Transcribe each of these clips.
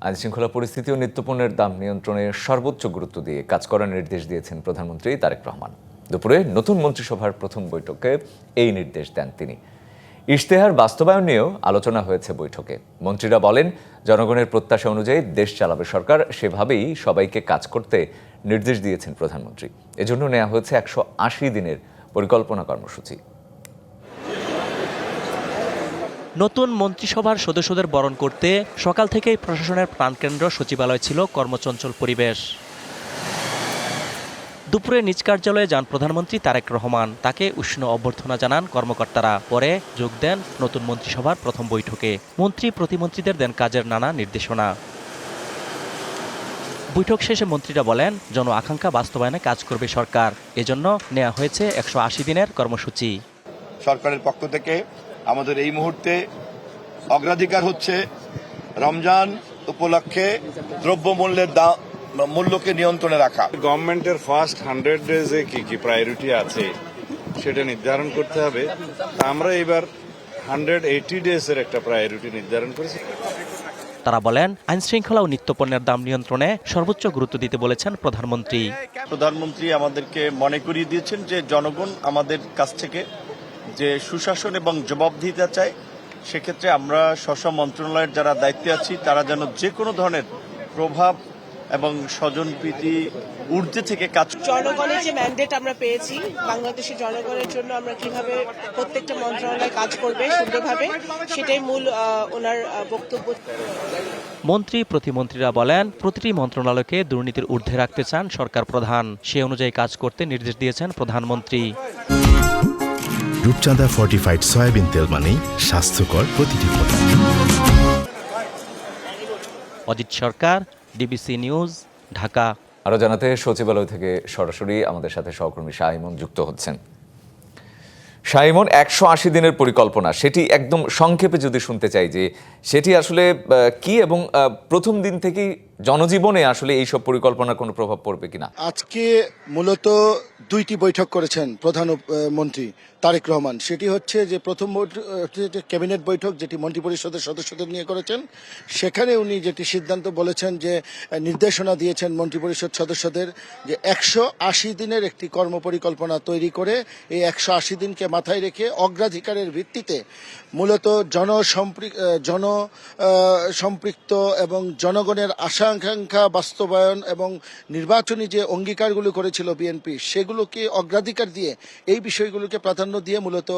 আইনশৃঙ্খলা পরিস্থিতি ও নিত্যপণ্যের দাম নিয়ন্ত্রণে সর্বোচ্চ গুরুত্ব দিয়ে কাজ করার নির্দেশ দিয়েছেন প্রধানমন্ত্রী তারেক রহমান। দুপুরে নতুন মন্ত্রিসভার প্রথম বৈঠকে এই নির্দেশ দেন তিনি। ইশতেহার বাস্তবায়ন নিয়েও আলোচনা হয়েছে বৈঠকে। মন্ত্রীরা বলেন, জনগণের প্রত্যাশা অনুযায়ী দেশ চালাবে সরকার, সেভাবেই সবাইকে কাজ করতে নির্দেশ দিয়েছেন প্রধানমন্ত্রী। এজন্য নেওয়া হয়েছে 180 দিনের পরিকল্পনা কর্মসূচি। নতুন মন্ত্রিসভার সদস্যদের বরণ করতে সকাল থেকেই প্রশাসনের প্রাণকেন্দ্র সচিবালয় ছিল কর্মচঞ্চল পরিবেশ। দুপুরে নিজ কার্যালয়ে যান প্রধানমন্ত্রী তারেক রহমান। তাকে উষ্ণ অভ্যর্থনা জানান কর্মকর্তারা। পরে যোগ দেন নতুন মন্ত্রিসভার প্রথম বৈঠকে। মন্ত্রী প্রতিমন্ত্রীদের দেন কাজের নানা নির্দেশনা। বৈঠক শেষে মন্ত্রীরা বলেন, জন আকাঙ্ক্ষা বাস্তবায়নে কাজ করবে সরকার। এজন্য নেওয়া হয়েছে 180 দিনের কর্মসূচি। সরকারের পক্ষ থেকে আমাদের এই মুহূর্তে অগ্রাধিকার হচ্ছে রমজান উপলক্ষে দ্রব্যমূল্যের মূল্যকে নিয়ন্ত্রণে রাখা। গভর্নমেন্টের ফার্স্ট 100 ডেজে কি প্রায়োরিটি আছে সেটা নির্ধারণ করতে হবে। আমরা এবার 180 ডেজের একটা প্রায়োরিটি নির্ধারণ করেছি। তারা বলেন, আইন শৃঙ্খলা ও নিত্যপণ্যের দাম নিয়ন্ত্রণে সর্বোচ্চ গুরুত্ব দিতে বলেছেন প্রধানমন্ত্রী। প্রধানমন্ত্রী আমাদেরকে মনে করিয়ে দিয়েছেন যে জনগণ আমাদের কাছ থেকে যে সুশাসন এবং জবাবদিহিতা চায়, সেক্ষেত্রে আমরা স্ব মন্ত্রণালয়ের যারা দায়িত্বে আছি তারা যেন যে কোনো ধরনের প্রভাব এবং স্বজনপ্রীতি ঊর্ধ্বে থেকে কাজ। জনগণের যে ম্যান্ডেট আমরা পেয়েছি, বাংলাদেশের জনগণের জন্য আমরা কিভাবে প্রত্যেকটা মন্ত্রণালয় কাজ করবে সুন্দরভাবে, সেটাই মূল ওনার বক্তব্য। মন্ত্রী প্রতিমন্ত্রীরা বলেন, প্রতিটি মন্ত্রণালয়কে দুর্নীতির ঊর্ধ্বে রাখতে চান সরকার প্রধান। সে অনুযায়ী কাজ করতে নির্দেশ দিয়েছেন প্রধানমন্ত্রী। রূপচাঁদা ফর্টিফাইড সয়াবিন তেল মানেই স্বাস্থ্যকর প্রতিটি পদ। অজিত সরকার, ডিবিসি নিউজ, ঢাকা। আরো জানাতে সচিবালয় থেকে সরাসরি আমাদের সাথে সহকর্মী শাইমন যুক্ত হচ্ছেন। শাইমন, 180 দিনের পরিকল্পনা, সেটি একদম সংক্ষেপে যদি শুনতে চাই যে সেটি আসলে কি, এবং প্রথম দিন থেকেই জনজীবনে আসলে এইসব পরিকল্পনার কোনো প্রভাব পড়বে কিনা? আজকে মূলত দুইটি বৈঠক করেছেন প্রধানমন্ত্রী তারেক রহমান। সেটি হচ্ছে যে প্রথম ক্যাবিনেট বৈঠক, যেটি মন্ত্রিপরিষদের সদস্যদের নিয়ে করেছেন। সেখানে উনি যেটি সিদ্ধান্ত বলেছেন, যে নির্দেশনা দিয়েছেন মন্ত্রিপরিষদ সদস্যদের যে 180 দিনের একটি কর্মপরিকল্পনা তৈরি করে এই 180 দিনকে মাথায় রেখে অগ্রাধিকারের ভিত্তিতে মূলত জনসম্পৃক্ত এবং জনগণের আশা আকাঙ্ক্ষা বাস্তবায়ন এবং নির্বাচনী যে অঙ্গীকারগুলো করেছিল বিএনপি, সেগুলোকে অগ্রাধিকার দিয়ে এই বিষয়গুলোকে প্রাধান্য দিয়ে মূলত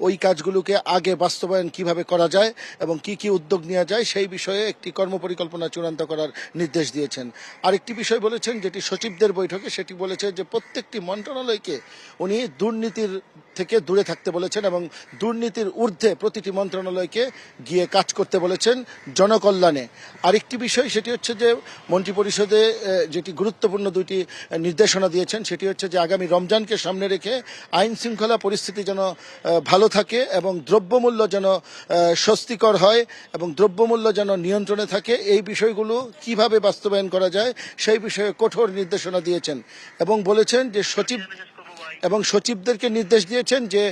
ওই কাজগুলোকে আগে বাস্তবায়ন কিভাবে করা যায় এবং কি কি উদ্যোগ নেওয়া যায় সেই বিষয়ে একটি কর্মপরিকল্পনা চূড়ান্ত করার নির্দেশ দিয়েছেন। আরেকটি বিষয় বলেছেন, যেটি সচিবদের বৈঠকে, সেটি বলেছে যে প্রত্যেকটি মন্ত্রণালয়কে উনি দুর্নীতির থেকে দূরে থাকতে বলেছেন এবং দুর্নীতির ঊর্ধ্বে প্রতিটি মন্ত্রণালয়কে গিয়ে কাজ করতে বলেছেন জনকল্যাণে। আরেকটি বিষয় সেটি হচ্ছে যে মন্ত্রিপরিষদে যেটি গুরুত্বপূর্ণ দুইটি নির্দেশনা দিয়েছেন, সেটি হচ্ছে যে আগামী রমজানকে সামনে রেখে আইন শৃঙ্খলা পরিস্থিতি যেন ভালো থাকে এবং দ্রব্যমূল্য যেন স্বস্তিকর হয় এবং দ্রব্যমূল্য যেন নিয়ন্ত্রণে থাকে, এই বিষয়গুলো কিভাবে বাস্তবায়ন করা যায় সেই বিষয়ে কঠোর নির্দেশনা দিয়েছেন এবং বলেছেন যে সচিবদেরকে নির্দেশ দিয়েছেন যে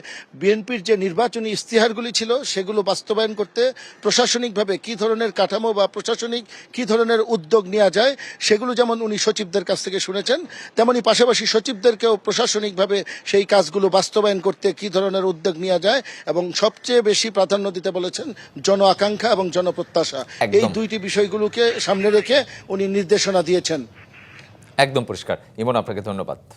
বিএনপির যে নির্বাচনী ইস্তিহারগুলি ছিল সেগুলো বাস্তবায়ন করতে প্রশাসনিকভাবে কি ধরনের কাঠামো বা প্রশাসনিক কি ধরনের উদ্যোগ নেওয়া যায় সেগুলো যেমন উনি সচিবদের কাছ থেকে শুনেছেন, তেমনি পাশাপাশি সচিবদেরকেও প্রশাসনিকভাবে সেই কাজগুলো বাস্তবায়ন করতে কি ধরনের উদ্যোগ নেওয়া যায় এবং সবচেয়ে বেশি প্রাধান্য দিতে বলেছেন জন আকাঙ্ক্ষা এবং জনপ্রত্যাশা। এই দুইটি বিষয়গুলোকে সামনে রেখে উনি নির্দেশনা দিয়েছেন। একদম পরিষ্কার। ইমন, আপনাকে ধন্যবাদ।